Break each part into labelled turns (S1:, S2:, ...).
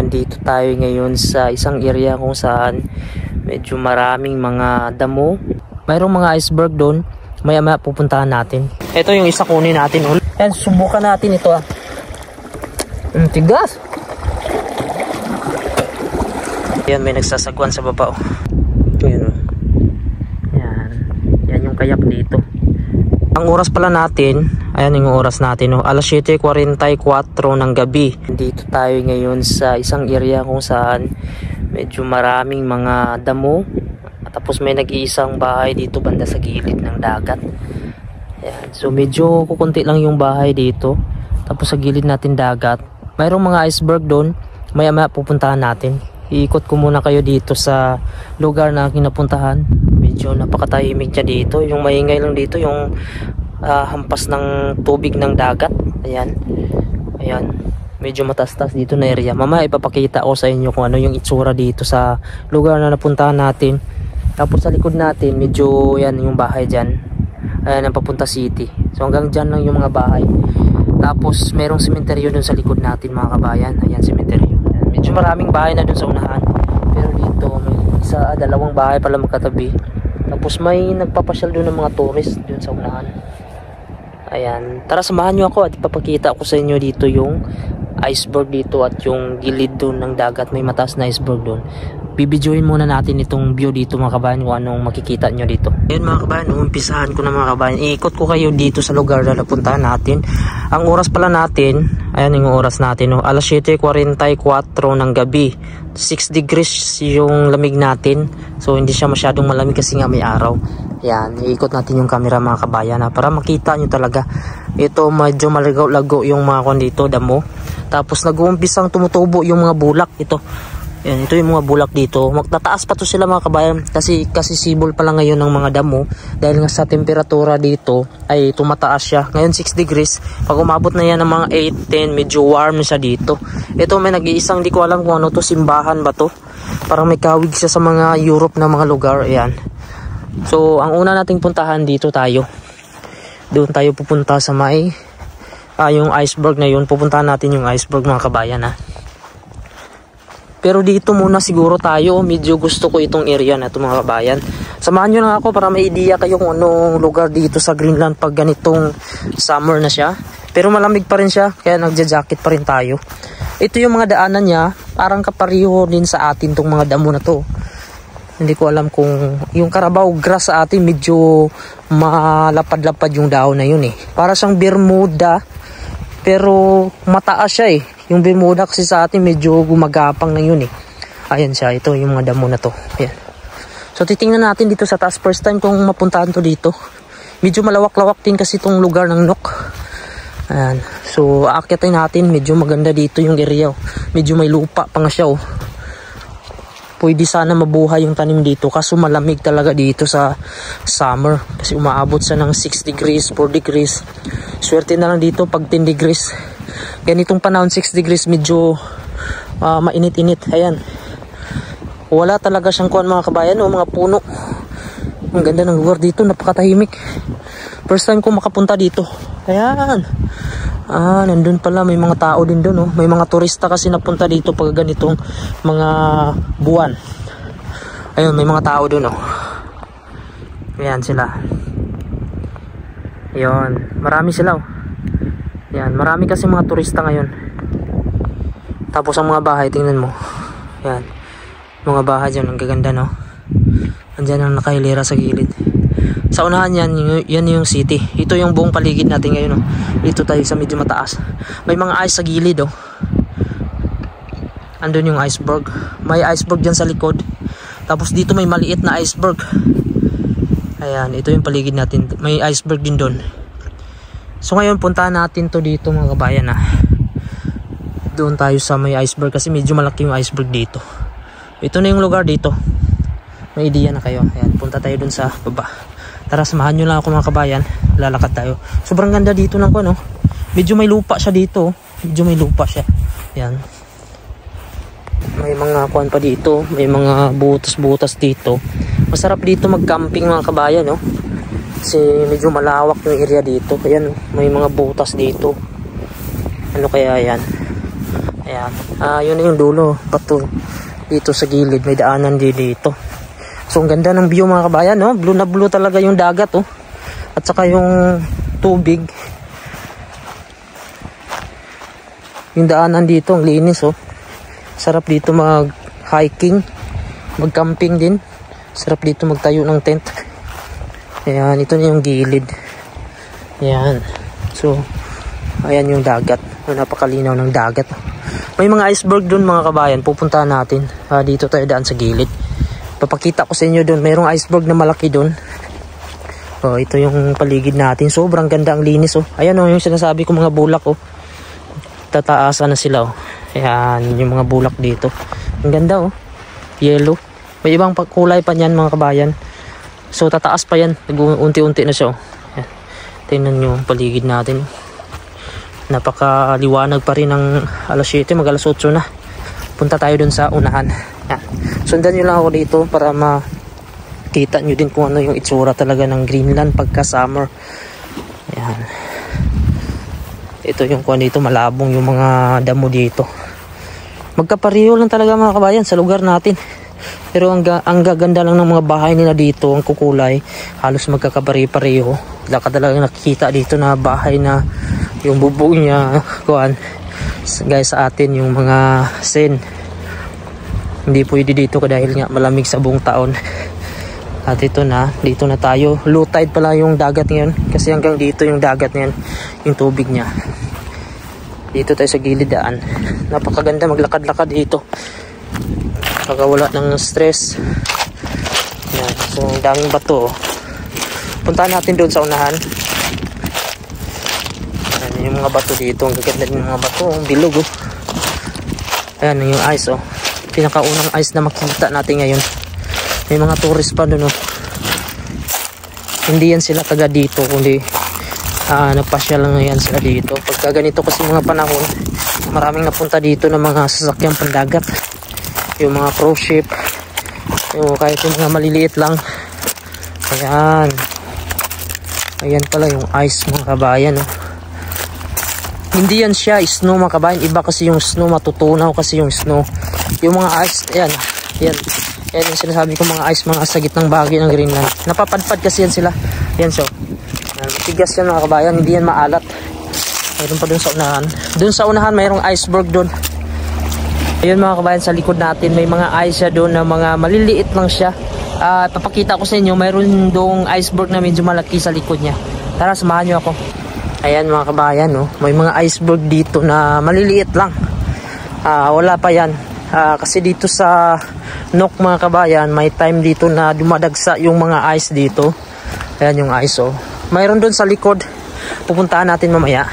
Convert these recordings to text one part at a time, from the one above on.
S1: nandito tayo ngayon sa isang area kung saan medyo maraming mga damo. Mayroong mga iceberg doon. Maya-maya pupuntahan natin. Ito yung isa kunin natin. Yan, subukan natin ito. Tigas. Yan, may nagsasagwan sa baba. Yan. Yan yung kayak dito. Ang oras pala natin, ayan yung oras natin, alas 7:44 ng gabi. Dito tayo ngayon sa isang area kung saan medyo maraming mga damo. Tapos may nag-iisang bahay dito banda sa gilid ng dagat. Ayan. So medyo kukunti lang yung bahay dito. Tapos sa gilid natin dagat. Mayroong mga iceberg doon. Maya-maya pupuntahan natin. Iikot ko muna kayo dito sa lugar na kinapuntahan. Medyo napakatahimik niya dito. Yung maingay lang dito yung hampas ng tubig ng dagat. Ayan. Medyo matastas dito na area. Mamaya ipapakita ko sa inyo kung ano yung itsura dito sa lugar na napuntahan natin. Tapos sa likod natin medyo yan yung bahay dyan. Ayan ang papunta city. So hanggang dyan lang yung mga bahay. Tapos merong sementeryo dun sa likod natin mga kabayan. Ayan sementeryo. Medyo maraming bahay na dun sa unahan. Pero dito may dalawang bahay pala magkatabi. Tapos may nagpapasyal dun ng mga tourist dun sa unahan. Ayan. Tara samahan nyo ako at ipapakita ko sa inyo dito yung iceberg dito at yung gilid dun ng dagat. May mataas na iceberg dun. Bibidyoin muna natin itong view dito mga kabayan kung anong makikita nyo dito. Ayun mga kabayan, umpisahan ko na mga kabayan. Iikot ko kayo dito sa lugar na napuntahan natin. Ang oras pala natin, ayan yung oras natin, alas 7:44 ng gabi. 6 degrees yung lamig natin. So hindi siya masyadong malamig kasi nga may araw. Ayan, iikot natin yung camera mga kabayan para makita nyo talaga. Ito medyo malagaw-lago yung mga kon dito, damo. Tapos nag-uumpisang tumutubo yung mga bulak ito. Yan, ito yung mga bulak dito. Magtataas pa to sila mga kabayan kasi sibol pa lang ngayon ng mga damo dahil nga sa temperatura dito ay tumataas siya. Ngayon 6 degrees. Pag umabot na yan ng mga 8, 10, medyo warm na siya dito. Ito may nag-iisang, di ko alam kung ano to, simbahan ba to? Parang may kawig siya sa mga Europe na mga lugar. Ayan. So ang una nating puntahan dito tayo. Doon tayo pupunta sa may yung iceberg na yun. Pupuntahan natin yung iceberg mga kabayan ha. Pero dito muna siguro tayo. Medyo gusto ko itong area na ito mga kabayan. Samahan nyo lang ako para may idea kayo kung anong lugar dito sa Greenland pag ganitong summer na siya. Pero malamig pa rin siya. Kaya nagja-jacket pa rin tayo. Ito yung mga daanan niya. Parang kapariho din sa atin tong mga damo na to. Hindi ko alam kung yung Carabao grass sa atin medyo malapad-lapad yung dahon na yun eh. Para siyang Bermuda. Pero mataas siya eh. Yung Bermuda kasi sa atin medyo gumagapang na yun eh. Ayan siya. Ito yung mga damo na to. Ayan. So titingnan natin dito sa taas. First time kong mapuntahan to dito. Medyo malawak-lawak din kasi itong lugar ng Nok. Ayan. So aakitin natin. Medyo maganda dito yung area. Medyo may lupa pa nga siya oh. Pwede sana mabuhay yung tanim dito. Kaso malamig talaga dito sa summer. Kasi umaabot sa ng 6 degrees, 4 degrees. Swerte na lang dito pag 10 degrees. Ganitong panahon 6 degrees medyo mainit-init. Ayan. Wala talaga siyang kuwan mga kabayan o mga puno. Ang ganda ng lugar dito. Napakatahimik. First time ko makapunta dito. Ayan. Nandun pala may mga tao din doon. Oh. May mga turista kasi napunta dito pag ganitong mga buwan. Ayun, may mga tao doon. Oh. Ayan sila. Ayun. Marami sila. Oh. Ayan, marami kasi mga turista ngayon. Tapos ang mga bahay, tingnan mo. Ayan. Mga bahay dyan, ang gaganda no. Andyan ang nakahilera sa gilid. Sa unahan yan yung city. Ito yung buong paligid natin ngayon. Oh. Dito tayo sa medyo mataas. May mga ice sa gilid. Oh. Andun yung iceberg. May iceberg dyan sa likod. Tapos dito may maliit na iceberg. Ayan, ito yung paligid natin. May iceberg din doon. So ngayon puntahan natin to dito mga kabayan ha. Doon tayo sa may iceberg kasi medyo malaki yung iceberg dito. Ito na yung lugar dito. May idea na kayo. Ayan, punta tayo dun sa baba. Tara, samahan nyo lang ako mga kabayan. Lalakad tayo. Sobrang ganda dito ng ano. Medyo may lupa siya dito. Medyo may lupa siya. Ayan. May mga kuwan pa dito. May mga butas-butas dito. Masarap dito mag-camping mga kabayan, no? Kasi medyo malawak yung area dito. Ayan, may mga butas dito. Ano kaya yan? Ayan. Yun na yung dulo. Bato. Dito sa gilid. May daanan dito. So, ang ganda ng view mga kabayan. No? Blue na blue talaga yung dagat. Oh. At saka yung tubig. Yung daanan dito. Ang linis. Oh. Sarap dito mag-hiking. Mag-camping din. Sarap dito magtayo ng tent. Ayan. Ito na yung gilid. Ayan. So, ayan yung dagat. Napakalinaw ng dagat. May mga iceberg dun mga kabayan. Pupuntahan natin. Dito tayo daan sa gilid. Papakita ko sa inyo dun. Mayroong iceberg na malaki dun. Ito yung paligid natin. Sobrang ganda ang linis. Ayan yung sinasabi ko mga bulak. Tataasan na sila. Ayan yung mga bulak dito. Ang ganda. Yellow. May ibang kulay pa niyan mga kabayan. So tataas pa yan. Unti-unti na siya. Ayan. Tingnan nyo yung paligid natin. Napakaliwanag pa rin ng alas 7, mag alas 8 na. Punta tayo dun sa unahan. Yan. Sundan nyo lang ako dito para makita nyo din kung ano yung itsura talaga ng Greenland pagka summer. Yan. Ito yung kung dito, malabong yung mga damo dito. Magkapareho lang talaga mga kabayan sa lugar natin. Pero ang gaganda lang ng mga bahay nila dito, ang kukulay, halos magkakapareho. Wala ka talaga nakikita dito na bahay na yung bubong niya, kuan, guys, sa atin yung mga sen. Hindi pwede dito dahil nga malamig sa buong taon. At dito na tayo. Low tide pala yung dagat ngayon kasi hanggang dito yung dagat ngayon, yung tubig niya. Dito tayo sa gilid daan. Napakaganda maglakad-lakad dito. Pagkawala ng stress. Yan. So, daming bato. Puntahan natin doon sa unahan. Yan, yung mga bato dito. Ang gaganda ng mga bato. Ang bilog. Ayan, yung ice. Pinakaunang ice na makita natin ngayon. May mga tourist pa doon. Hindi yan sila taga dito. Kundi nagpasya lang yan sila dito. Pagka ganito kasi mga panahon, maraming napunta dito ng mga sasakyang pandagat. Yung mga cruise ship, yung kahit yung mga maliliit lang. Ayan pala yung ice mga kabayan. Hindi yan siya snow mga kabayan. Iba kasi yung snow, matutunaw kasi yung snow. Yung mga ice, yan yung sinasabi ko, mga ice, mga sa gitnang bahagi ng Greenland. Napapadpad kasi yan sila. Yan so, matigas yan mga kabayan. Hindi yan maalat. Mayroon pa dun sa unahan. Dun sa unahan mayroong iceberg dun. Ayun mga kabayan, sa likod natin may mga ice siya doon na mga maliliit lang siya. Papakita ko sa inyo, mayroon doong iceberg na medyo malaki sa likod niya. Tara, samahan nyo ako. Ayan mga kabayan, may mga iceberg dito na maliliit lang. Wala pa yan. Kasi dito sa Nok mga kabayan, may time dito na dumadagsa yung mga ice dito. Ayan yung ice. Mayroon doon sa likod. Pupuntahan natin mamaya.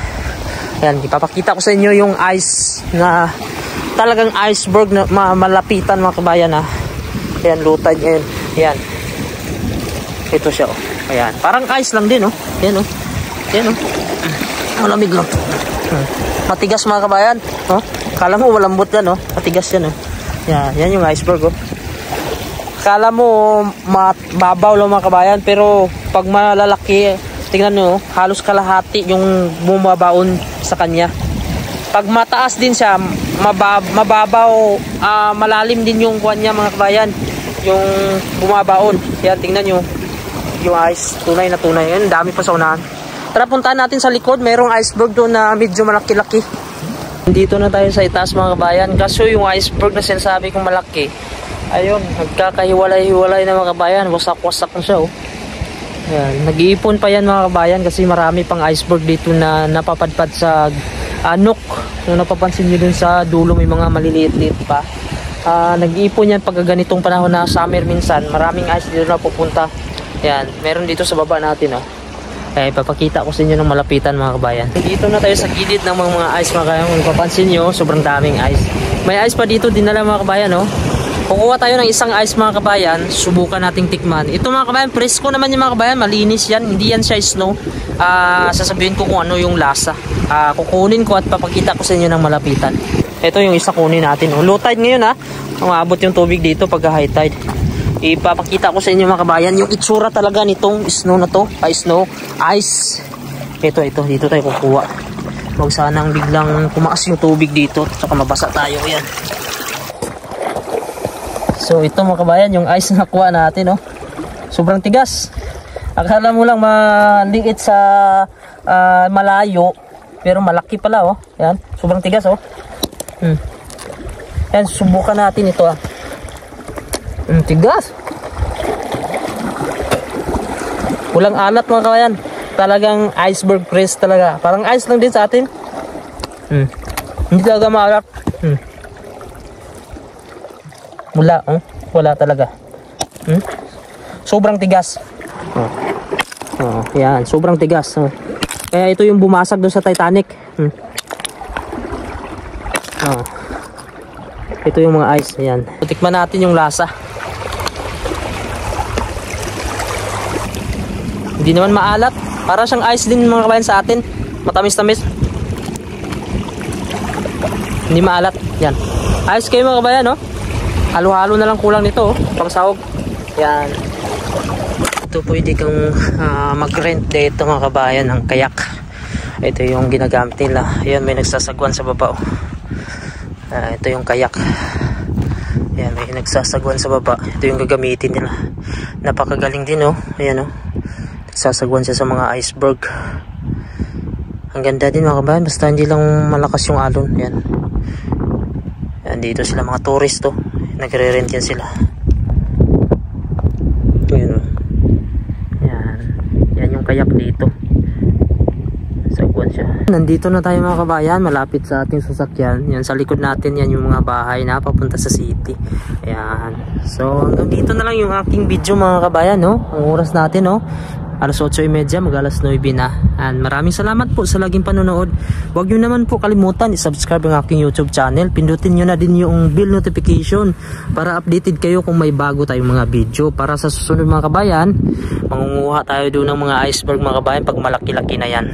S1: Ayan, ipapakita ko sa inyo yung ice na talagang iceberg na malapitan mga kabayan. Ayan, low tide ngayon. Ayan. Ito siya. Ayan. Parang ice lang din. Ayan. Ayan. Malamig lang. Matigas mga kabayan. Kala mo malambot yan. Matigas yan. Yan yung iceberg. Kala mo mababaw lang mga kabayan. Pero pag malalaki, tingnan nyo, halos kalahati yung bumabaon sa kanya. Pag mataas din siya, mababaw, malalim din yung kuwan niya mga kabayan, yung bumabaon. Yan, tingnan nyo yung ice, tunay na tunay. Yan, dami pa sa unahan. Tara, puntahan natin sa likod. Mayroong iceberg doon na medyo malaki-laki. Dito na tayo sa itaas mga kabayan. Kasi yung iceberg na sinasabi kong malaki, ayun, nagkakahiwalay-hiwalay na mga kabayan. Wasak-wasak na siya. Yan, nag-iipon pa yan mga kabayan kasi marami pang iceberg dito na napapadpad sa Nok. Kung napapansin nyo dun sa dulo, may mga maliliit-liit pa. Nag-iipon yan pag ganitong panahon na summer minsan. Maraming ice dito na pupunta. Yan, meron dito sa baba natin. Kaya ipapakita ko sa inyo ng malapitan mga kabayan. Dito na tayo sa gilid ng mga ice mga kabayan. Kung napapansin nyo, sobrang daming ice. May ice pa dito dinala mga kabayan. Kukuha tayo ng isang ice mga kabayan, subukan nating tikman. Ito mga kabayan, presko naman yung mga kabayan, malinis yan, hindi yan siya snow. Sasabihin ko kung ano yung lasa. Kukunin ko at papakita ko sa inyo ng malapitan. Ito yung isa kunin natin. Low tide ngayon umaabot yung tubig dito pagka high tide. Ipapakita ko sa inyo mga kabayan yung itsura talaga nitong snow na to. Snow, ice. Ito, dito tayo kukuha. Huwag sanang biglang tumaas yung tubig dito at saka mabasa tayo. Yan. So ito mga kabayan, yung ice na nakuha natin, oh. Sobrang tigas. Akala mo lang maliit sa malayo, pero malaki pala, oh. Yan, sobrang tigas, oh. Yan, subukan natin ito, ah. Tigas. Walang alat mga kabayan. Talagang iceberg freeze talaga. Parang ice lang din sa atin. Hindi talaga maalat. Wala, oh. Wala talaga. Sobrang tigas. Yan, sobrang tigas. Kaya ito yung bumasag doon sa Titanic. Ito yung mga ice. Yan. Tikman natin yung lasa. Hindi naman maalat. Para siyang ice din mga kabayan sa atin. Matamis-tamis. Hindi maalat. Yan. Ice kayo mga kabayan, no? Halo-halo na lang kulang nito, oh. Pang sahog. Yan. Ito pwede kang mag-rent dito mga kabayan ng kayak. Ito yung ginagamit nila. Ayan, may nagsasagwan sa baba, oh. Ito yung kayak. Ayan, may nagsasagwan sa baba. Ito yung gagamitin nila. Napakagaling din, oh. Ayan, oh. Nagsasagwan siya sa mga iceberg. Ang ganda din mga kabayan. Basta hindi lang malakas yung alon. Ayan. Ayan, dito sila mga tourist, oh. Nagre-rent yan sila. Ayan, oh. Yan. Yan yung kayak dito. Sagwan siya. Nandito na tayo mga kabayan. Malapit sa ating sasakyan. Yan sa likod natin. Yan yung mga bahay na papunta sa city. Ayan. So hanggang dito na lang yung aking video mga kabayan, no? Ang oras natin, no? Alas 8:30, mag-alas 9 na. And maraming salamat po sa laging panonood. Huwag nyo naman po kalimutan i-subscribe ang aking YouTube channel. Pindutin nyo na din yung bell notification para updated kayo kung may bago tayong mga video. Para sa susunod mga kabayan, mangunguha tayo doon ng mga iceberg mga kabayan pag malaki-laki na yan.